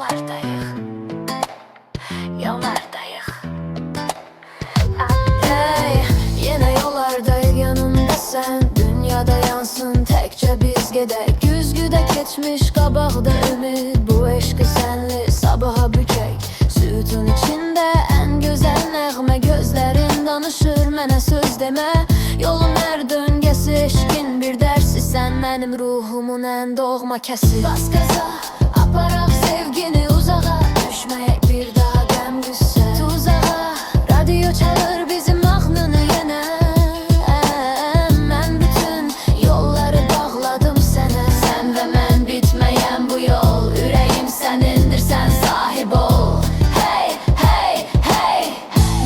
yollardayıq, yollardayıq. Hey, yenə yollardayıq, yanımda sən. Dünyada yansın təkcə biz gedək. Güzgüdə keçmiş, qabaqda ümid. Bu eşqi sənli sabaha bükək. Sütun içində ən gözəl nəğmə. Gözlərin danışır mənə söz demə. Yolun hər döngəsi eşqin bir dərsi. Sən mənim ruhumun ən doğma kəsi. Bas qaza, aparaq sevgini uzağa. Düşməyək bir daha qəm qüssə tuzağa. Radio çalır bizim mahnını yenə. Mən bütün yolları bağladım sənə. Sən və mən bitməyən bu yol. Ürəyim sənindir, sən sahib ol. Hey, hey, hey.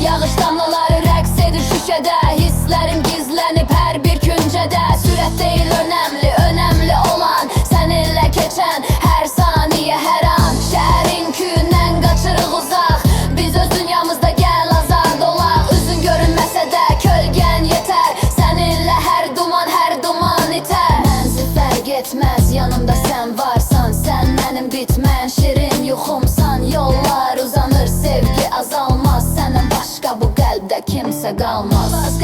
Yağış damlaları rəqs edir şüşədə. Hisslərim gizlənib hər bir küncədə. Sürət deyil önəmli, önəmli olan səninlə keçən hər saniyə, hər an. Şəhərin küyündən qaçırıq uzaq. Biz öz dünyamızda gəl azad olaq. Üzün görünməsə də kölgən yetər. Səninlə hər duman itər. Mənzi fərq etməz, yanımda sən varsan. Sən mənim bitmən şirin yuxumsan. Yollar uzanır, sevgi azalmaz. Səndən başqa bu qəlbdə kimsə qalmaz.